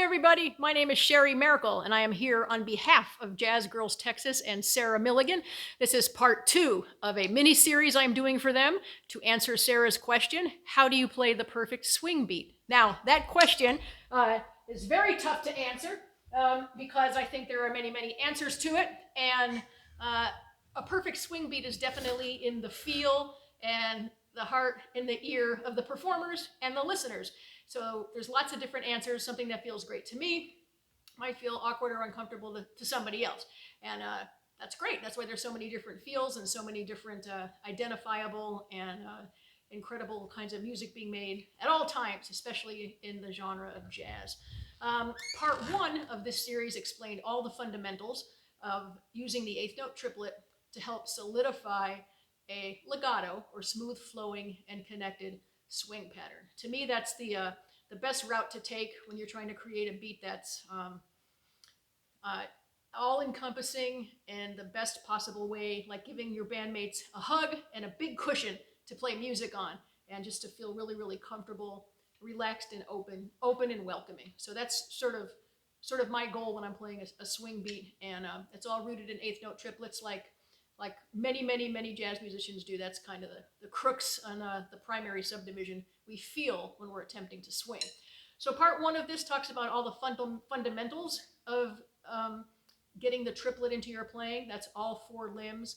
everybody. My name is Sherrie Maricle, and I am here on behalf of Jazz Girls Texas and Sarah Milligan. This is part 2 of a mini-series I'm doing for them to answer Sarah's question, how do you play the perfect swing beat? Now, that question is very tough to answer because I think there are many, many answers to it, and a perfect swing beat is definitely in the feel and the heart and the ear of the performers and the listeners. So there's lots of different answers. Something that feels great to me might feel awkward or uncomfortable to somebody else. And that's great. That's why there's so many different feels and so many different identifiable and incredible kinds of music being made at all times, especially in the genre of jazz. Part 1 of this series explained all the fundamentals of using the eighth note triplet to help solidify a legato or smooth flowing and connected swing pattern. To me, that's the best route to take when you're trying to create a beat that's all-encompassing and the best possible way, like giving your bandmates a hug and a big cushion to play music on, and just to feel really, really comfortable, relaxed, and open and welcoming. So that's sort of my goal when I'm playing a swing beat, and it's all rooted in eighth note triplets, like many jazz musicians do. That's kind of the crux on the primary subdivision we feel when we're attempting to swing. So part 1 of this talks about all the fundamentals of getting the triplet into your playing. That's all 4 limbs,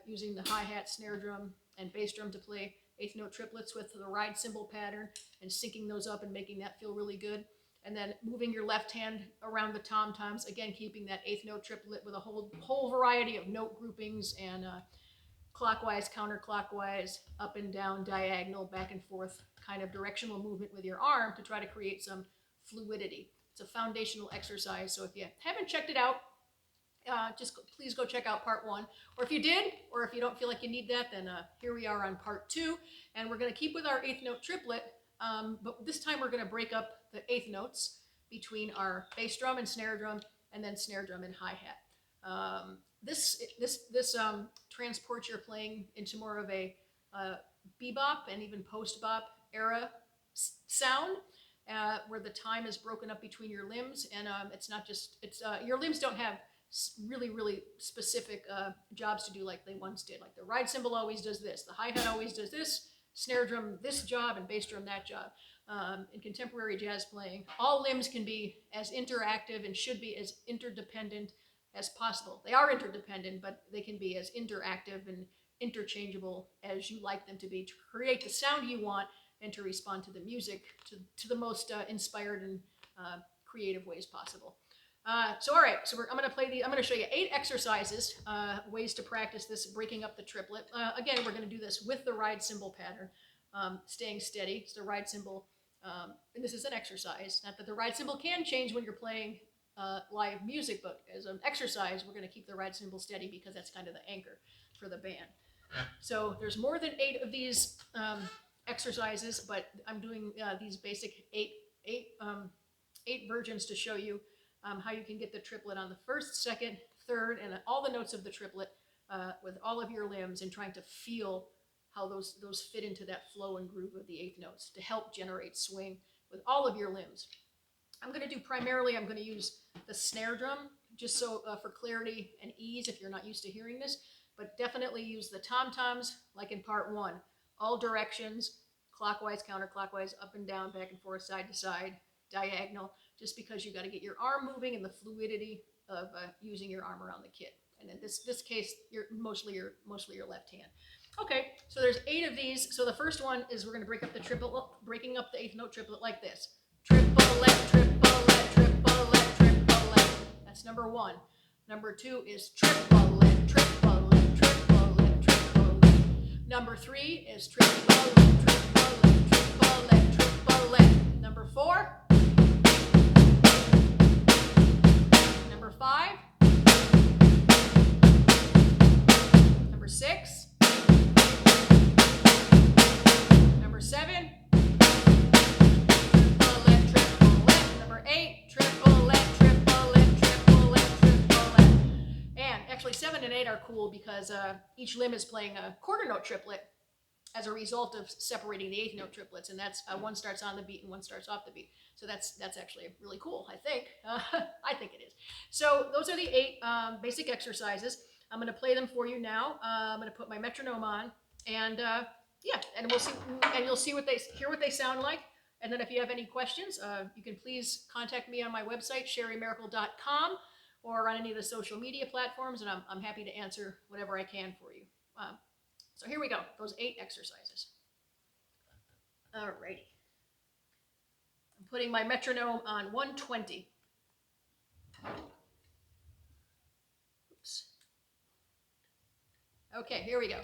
using the hi-hat, snare drum, and bass drum to play eighth note triplets with the ride cymbal pattern and syncing those up and making that feel really good. And then moving your left hand around the tom-toms, again, keeping that eighth note triplet with a whole variety of note groupings and clockwise, counterclockwise, up and down, diagonal, back and forth kind of directional movement with your arm to try to create some fluidity. It's a foundational exercise, so if you haven't checked it out, please go check out part 1. Or if you did, or if you don't feel like you need that, then here we are on part 2, and we're going to keep with our eighth note triplet. But this time we're going to break up the eighth notes between our bass drum and snare drum, and then snare drum and hi-hat. This transports your playing into more of a bebop and even post-bop era sound, where the time is broken up between your limbs, and it's not just, your limbs don't have really specific jobs to do like they once did. Like the ride cymbal always does this, the hi-hat always does this, snare drum this job, and bass drum that job. In contemporary jazz playing, all limbs can be as interactive and should be as interdependent as possible. They are interdependent, but they can be as interactive and interchangeable as you like them to be to create the sound you want and to respond to the music to the most inspired and creative ways possible. So all right, so I'm going to show you 8 exercises, ways to practice this, breaking up the triplet. Again, we're going to do this with the ride cymbal pattern, staying steady. It's the ride cymbal, and this is an exercise. Not that the ride cymbal can change when you're playing live music, but as an exercise, we're going to keep the ride cymbal steady because that's kind of the anchor for the band. So there's more than 8 of these exercises, but I'm doing these basic 8 versions to show you how you can get the triplet on the first, second, third, and all the notes of the triplet with all of your limbs, and trying to feel how those fit into that flow and groove of the eighth notes to help generate swing with all of your limbs. I'm going to use the snare drum, just so for clarity and ease if you're not used to hearing this, but definitely use the tom-toms like in part 1, all directions, clockwise, counterclockwise, up and down, back and forth, side to side, diagonal, just because you got to get your arm moving and the fluidity of using your arm around the kit. And in this case, mostly your left hand. Okay, so there's 8 of these. So the first one is we're going to break up the triplet, breaking up the eighth note triplet like this. Triplet, triplet, triplet, triplet. That's number 1. Number 2 is triplet, triplet, triplet, triplet. Number 3 is triplet, triplet, triplet, triplet. Number 4. Number 5. Number 6. Number 7. Triplet, triplet. Number 8. Triplet, triplet, triplet, triplet. And actually 7 and 8 are cool because each limb is playing a quarter note triplet. as a result of separating the eighth note triplets, and that's one starts on the beat and one starts off the beat. So that's actually really cool, I think. I think it is. So those are the 8 basic exercises. I'm going to play them for you now. I'm going to put my metronome on, and yeah, and we'll see, and you'll hear what they sound like. And then if you have any questions, you can please contact me on my website, sherriemaricle.com, or on any of the social media platforms, and I'm happy to answer whatever I can for you. So here we go, those 8 exercises. Alrighty. I'm putting my metronome on 120. Oops. Okay, here we go.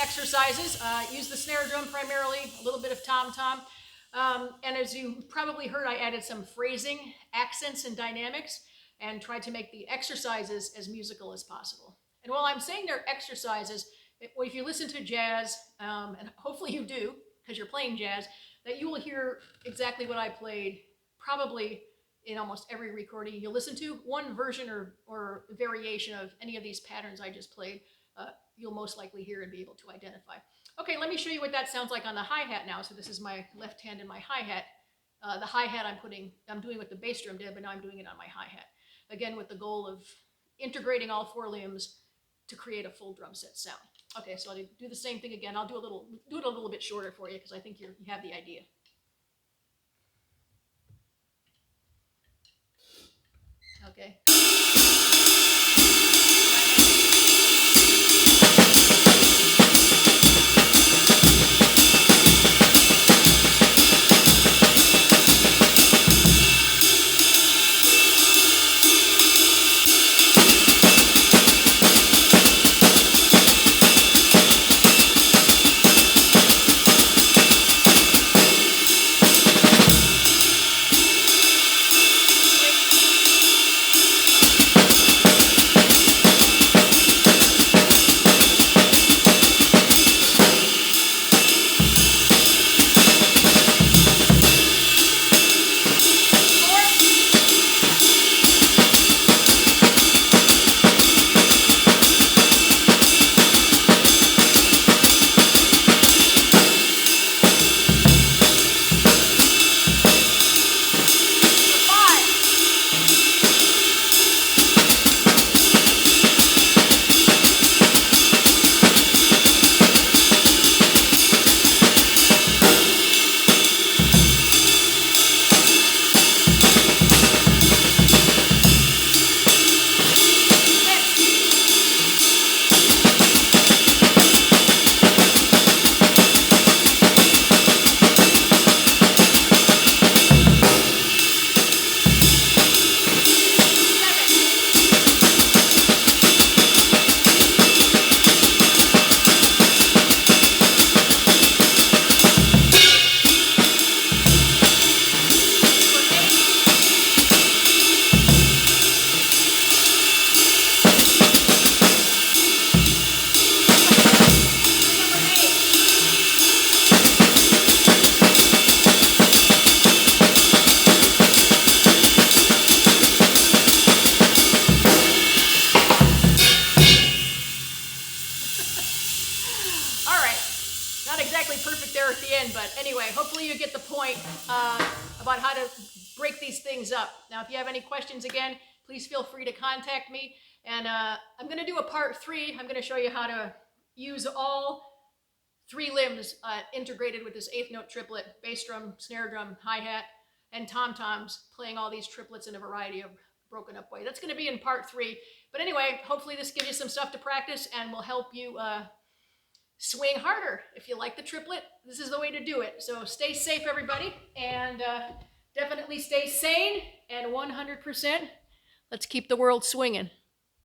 Exercises. Use the snare drum primarily, a little bit of tom-tom. And as you probably heard, I added some phrasing, accents, and dynamics, and tried to make the exercises as musical as possible. And while I'm saying they're exercises, if you listen to jazz, and hopefully you do, because you're playing jazz, that you will hear exactly what I played, probably in almost every recording you'll listen to. One version or variation of any of these patterns I just played, you'll most likely hear and be able to identify. Okay, let me show you what that sounds like on the hi-hat now. So this is my left hand and my hi-hat. The hi-hat I'm doing what the bass drum did, but now I'm doing it on my hi-hat. Again, with the goal of integrating all 4 limbs to create a full drum set sound. Okay, so I'll do the same thing again. I'll do it a little bit shorter for you because I think you have the idea. Okay. anyway, hopefully you get the point about how to break these things up. Now, if you have any questions, again, please feel free to contact me. And I'm going to do a part 3. I'm going to show you how to use all 3 limbs integrated with this 8th note triplet: bass drum, snare drum, hi-hat, and tom-toms, playing all these triplets in a variety of broken up way. That's going to be in part 3. But anyway, hopefully this gives you some stuff to practice and will help you swing harder. If you like the triplet, this is the way to do it. So stay safe, everybody, and definitely stay sane, and 100%, let's keep the world swinging.